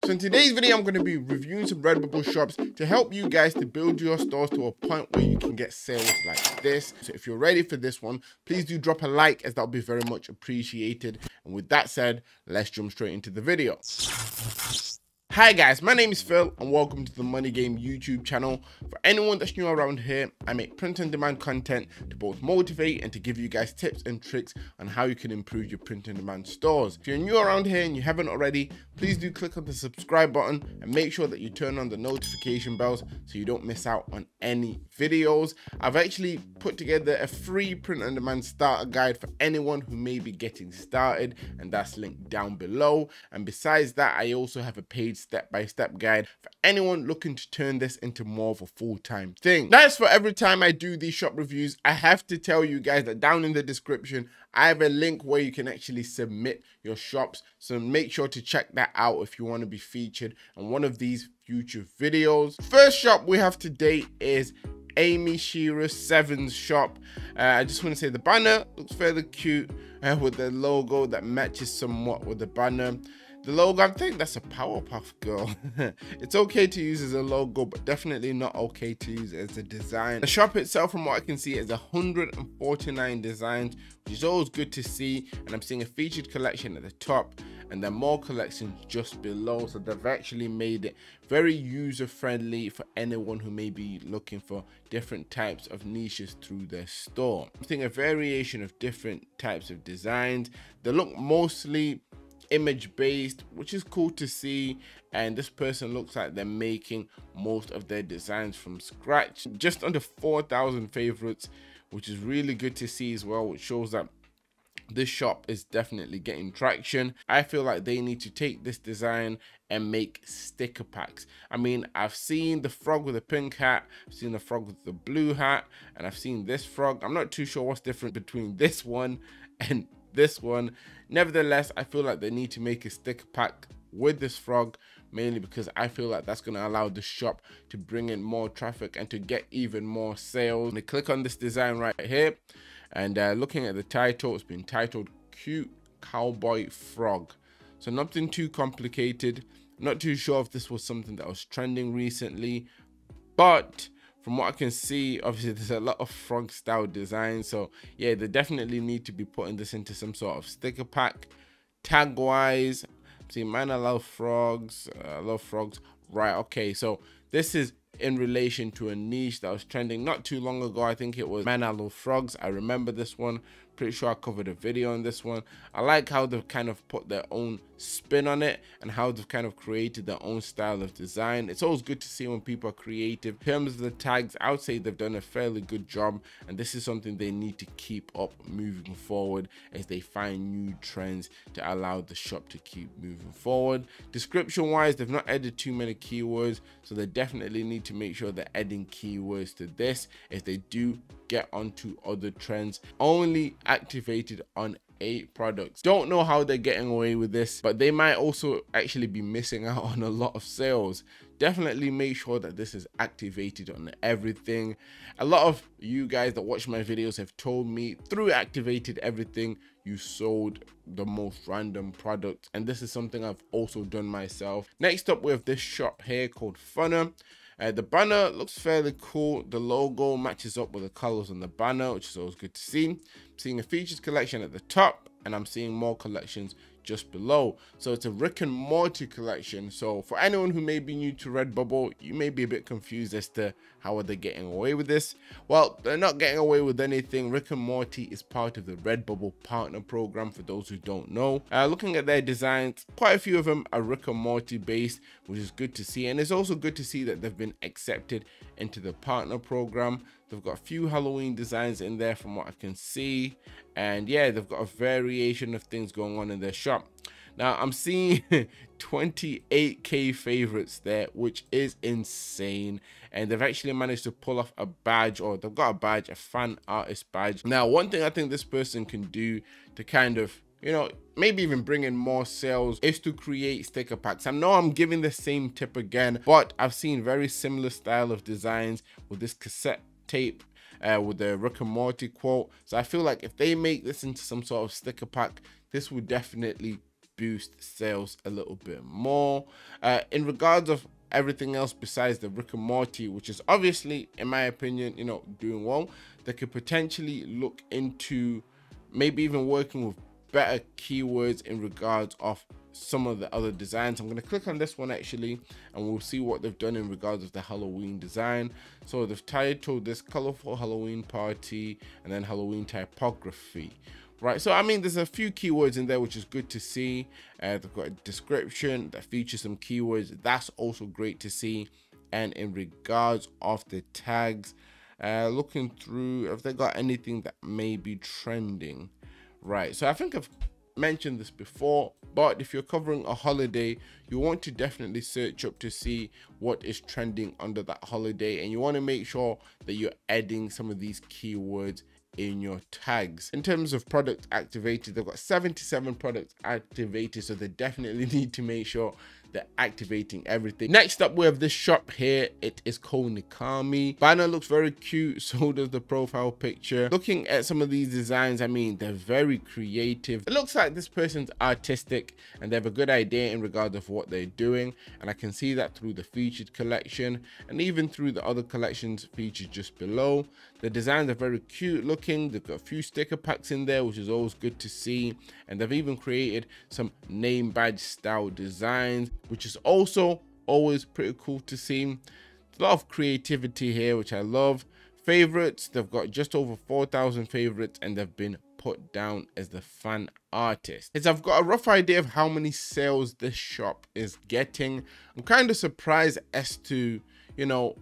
So in today's video, I'm going to be reviewing some Redbubble shops to help you guys to build your stores to a point where you can get sales like this. So if you're ready for this one, please do drop a like, as that'll be very much appreciated. And with that said, let's jump straight into the video. Hi guys, my name is Phil and welcome to the Money Game YouTube channel. For anyone that's new around here, I make print-on-demand content to both motivate and to give you guys tips and tricks on how you can improve your print-on-demand stores. If you're new around here and you haven't already, please do click on the subscribe button and make sure that you turn on the notification bells so you don't miss out on any videos. I've actually put together a free print-on-demand starter guide for anyone who may be getting started, and that's linked down below. And besides that, I also have a paid step-by-step guide for anyone looking to turn this into more of a full-time thing. That's for every time I do these shop reviews. I have to tell you guys that down in the description I have a link where you can actually submit your shops, so make sure to check that out if you want to be featured on one of these future videos. First shop we have today is Amy Shearer 7's shop. I just want to say the banner looks fairly cute with the logo that matches somewhat with the banner. The logo, I think that's a Powerpuff Girl. It's okay to use as a logo, but definitely not okay to use as a design. The shop itself, from what I can see, is 149 designs, which is always good to see. And I'm seeing a featured collection at the top and then more collections just below. So they've actually made it very user-friendly for anyone who may be looking for different types of niches through their store. I'm seeing a variation of different types of designs. They look mostly image based, which is cool to see, and this person looks like they're making most of their designs from scratch. Just under 4,000 favorites, which is really good to see as well, which shows that this shop is definitely getting traction. I feel like they need to take this design and make sticker packs. I mean, I've seen the frog with a pink hat, I've seen the frog with the blue hat, and I've seen this frog. I'm not too sure what's different between this one and this one. Nevertheless, I feel like they need to make a sticker pack with this frog, mainly because I feel like that's going to allow the shop to bring in more traffic and to get even more sales. And I click on this design right here, and looking at the title, it's been titled Cute Cowboy Frog. So nothing too complicated. Not too sure if this was something that was trending recently, but from what I can see, obviously there's a lot of frog style designs. So yeah, they definitely need to be putting this into some sort of sticker pack. Tag wise, see, man, I love frogs. Right, okay, so this is in relation to a niche that was trending not too long ago. I think it was Man I Love Frogs. I remember this one. Pretty sure I covered a video on this one. I like how they've kind of put their own spin on it and how they've kind of created their own style of design. It's always good to see when people are creative. In terms of the tags, I would say they've done a fairly good job, and this is something they need to keep up moving forward as they find new trends to allow the shop to keep moving forward. Description wise, they've not added too many keywords, so they definitely need to make sure they're adding keywords to this if they do get onto other trends. Only activated on 8 products. Don't know how they're getting away with this, but they might also actually be missing out on a lot of sales. Definitely make sure that this is activated on everything. A lot of you guys that watch my videos have told me through activated everything you sold the most random product, and this is something I've also done myself. Next up, we have this shop here called Funner. The banner looks fairly cool. The logo matches up with the colors on the banner, which is always good to see. I'm seeing a features collection at the top, and I'm seeing more collections just below. So it's a Rick and Morty collection. So for anyone who may be new to Redbubble, you may be a bit confused as to how are they getting away with this. Well, they're not getting away with anything. Rick and Morty is part of the Redbubble partner program, for those who don't know. Looking at their designs, quite a few of them are Rick and Morty based, which is good to see. And it's also good to see that they've been accepted into the partner program. They've got a few Halloween designs in there from what I can see, and yeah, they've got a variation of things going on in their shop. Now I'm seeing 28k favorites there, which is insane, and they've actually managed to pull off a badge, or they've got a badge, a fan artist badge. Now one thing I think this person can do to kind of, you know, maybe even bring in more sales is to create sticker packs. I know I'm giving the same tip again, but I've seen very similar style of designs with this cassette tape with the Rick and Morty quote. So I feel like if they make this into some sort of sticker pack, this would definitely boost sales a little bit more. In regards of everything else besides the Rick and Morty, which is obviously, in my opinion, you know, doing well, they could potentially look into maybe even working with better keywords in regards of some of the other designs. I'm going to click on this one actually, and we'll see what they've done in regards of the Halloween design. So they've titled this colorful Halloween party and then Halloween typography. Right, so I mean, there's a few keywords in there, which is good to see. They've got a description that features some keywords. That's also great to see. And in regards of the tags, looking through, have they got anything that may be trending? Right, so I think I've mentioned this before, but if you're covering a holiday, you want to definitely search up to see what is trending under that holiday, and you want to make sure that you're adding some of these keywords in your tags. In terms of products activated, they've got 77 products activated, so they definitely need to make sure they're activating everything. Next up, we have this shop here. It is called Nikami. Banner looks very cute, so does the profile picture. Looking at some of these designs, I mean, they're very creative. It looks like this person's artistic and they have a good idea in regards of what they're doing, and I can see that through the featured collection and even through the other collections featured just below. The designs are very cute looking. They've got a few sticker packs in there, which is always good to see, and they've even created some name badge style designs, which is also always pretty cool to see. A lot of creativity here, which I love. Favorites, they've got just over 4,000 favorites, and they've been put down as the fan artist. As I've got a rough idea of how many sales this shop is getting, I'm kind of surprised as to, you know,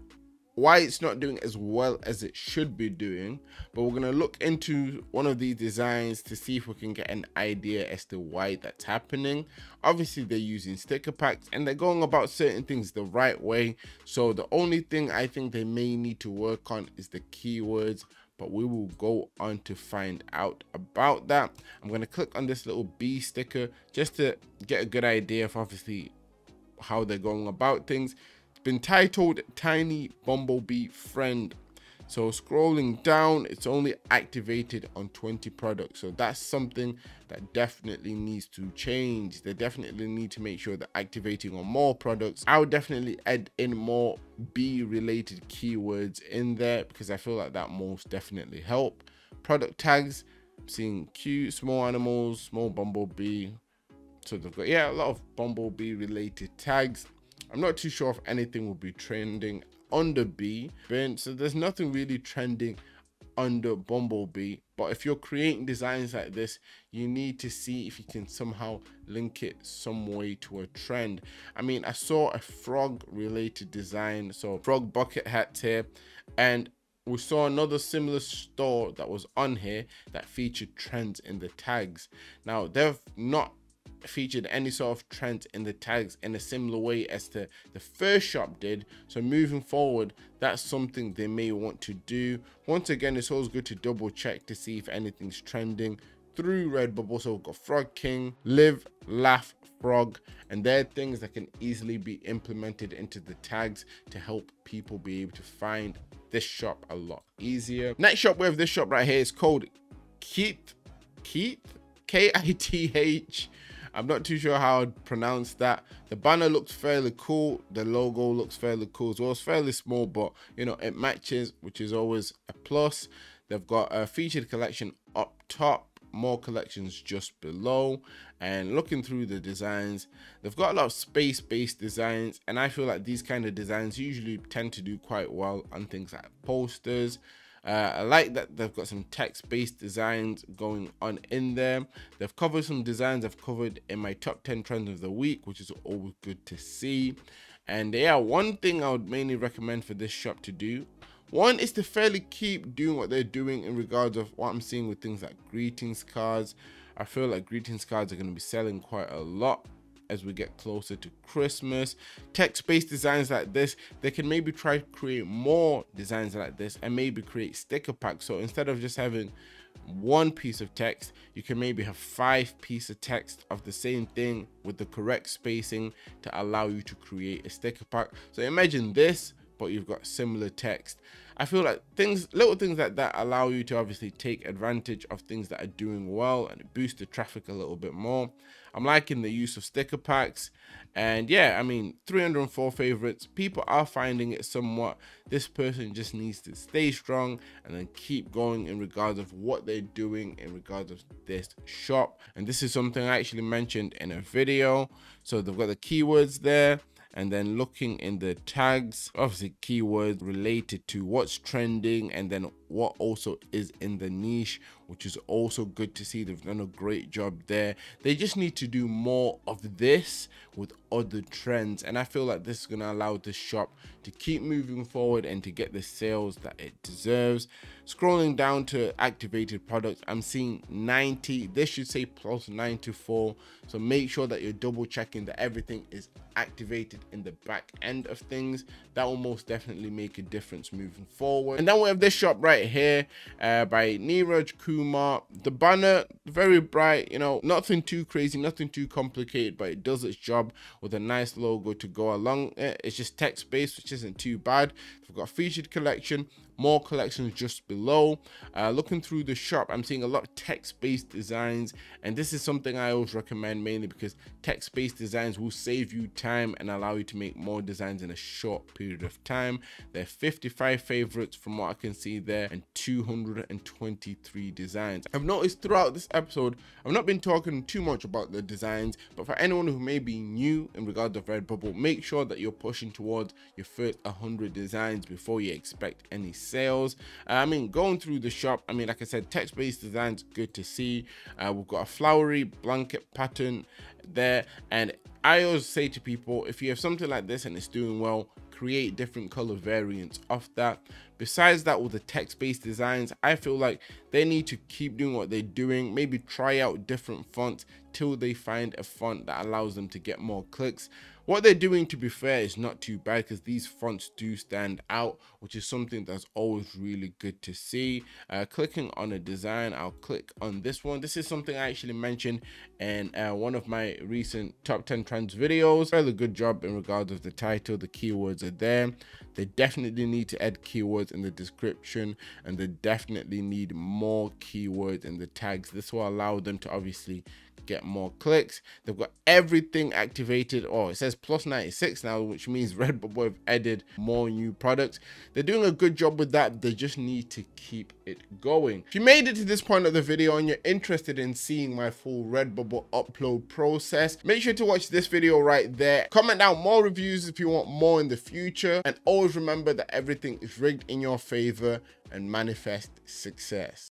why it's not doing as well as it should be doing, but we're going to look into one of these designs to see if we can get an idea as to why that's happening. Obviously they're using sticker packs and they're going about certain things the right way, so the only thing I think they may need to work on is the keywords, but we will go on to find out about that. I'm going to click on this little bee sticker just to get a good idea of obviously how they're going about things. Been titled Tiny Bumblebee Friend. So scrolling down, it's only activated on 20 products, so that's something that definitely needs to change. They definitely need to make sure they're activating on more products. I would definitely add in more bee related keywords in there, because I feel like that most definitely help. Product tags, I'm seeing cute small animals, small bumblebee, so they've got, yeah, a lot of bumblebee related tags. I'm not too sure if anything will be trending under bee, so there's nothing really trending under bumblebee. But if you're creating designs like this, you need to see if you can somehow link it some way to a trend. I mean, I saw a frog related design, so frog bucket hats here, and we saw another similar store that was on here that featured trends in the tags. Now they've not featured any sort of trends in the tags in a similar way as the first shop did, so moving forward, that's something they may want to do. Once again, it's always good to double check to see if anything's trending through Redbubble. So we've got Frog King, Live, Laugh, Frog, and they're things that can easily be implemented into the tags to help people be able to find this shop a lot easier. Next shop we have this shop right here. It's called Kith, K-I-T-H. I'm not too sure how I'd pronounce that. The banner looks fairly cool. The logo looks fairly cool as well. It's fairly small, but you know, it matches, which is always a plus. They've got a featured collection up top, more collections just below, and looking through the designs, they've got a lot of space-based designs, and I feel like these kind of designs usually tend to do quite well on things like posters. I like that they've got some text-based designs going on in there. They've covered some designs I've covered in my top 10 trends of the week, which is always good to see. And yeah, one thing I would mainly recommend for this shop to do, one is to fairly keep doing what they're doing in regards of what I'm seeing with things like greetings cards. I feel like greetings cards are going to be selling quite a lot as we get closer to Christmas. Text-based designs like this, they can maybe try to create more designs like this and maybe create sticker packs. So instead of just having one piece of text, you can maybe have 5 pieces of text of the same thing with the correct spacing to allow you to create a sticker pack. So imagine this, but you've got similar text. I feel like little things like that allow you to obviously take advantage of things that are doing well and boost the traffic a little bit more. I'm liking the use of sticker packs. And yeah, I mean, 304 favorites. People are finding it somewhat. This person just needs to stay strong and then keep going in regards of what they're doing in regards of this shop. And this is something I actually mentioned in a video. So they've got the keywords there, and then looking in the tags, obviously keywords related to what's trending, and then what also is in the niche, which is also good to see. They've done a great job there. They just need to do more of this with other trends, and I feel like this is going to allow this shop to keep moving forward and to get the sales that it deserves. Scrolling down to activated products, I'm seeing 90. This should say plus 94, so make sure that you're double checking that everything is activated in the back end of things. That will most definitely make a difference moving forward. And then we have this shop right here by Neeraj Kumar. The banner, very bright, you know, nothing too crazy, nothing too complicated, but it does its job with a nice logo to go along it. It's just text based, which isn't too bad. We've got a featured collection, more collections just below. Looking through the shop, I'm seeing a lot of text-based designs, and this is something I always recommend, mainly because text-based designs will save you time and allow you to make more designs in a short period of time. There are 55 favorites from what I can see there, and 223 designs. I've noticed throughout this episode, I've not been talking too much about the designs, but for anyone who may be new in regard to Redbubble, make sure that you're pushing towards your first 100 designs before you expect any sales. I mean, going through the shop, I mean, like I said, text-based designs, good to see. We've got a flowery blanket pattern there, and I always say to people, if you have something like this and it's doing well, create different color variants of that. Besides that, with the text-based designs, I feel like they need to keep doing what they're doing, maybe try out different fonts till they find a font that allows them to get more clicks. What they're doing, to be fair, is not too bad because these fonts do stand out, which is something that's always really good to see. Clicking on a design, I'll click on this one. This is something I actually mentioned in one of my recent top 10 trends videos. Really good job in regards of the title. The keywords are there. They definitely need to add keywords in the description, and they definitely need more keywords in the tags. This will allow them to obviously get more clicks. They've got everything activated. Oh, it says plus 96 now, which means Redbubble have added more new products. They're doing a good job with that. They just need to keep it going. If you made it to this point of the video and you're interested in seeing my full Redbubble upload process, make sure to watch this video right there. Comment down more reviews if you want more in the future, and always remember that everything is rigged in your favor and manifest success.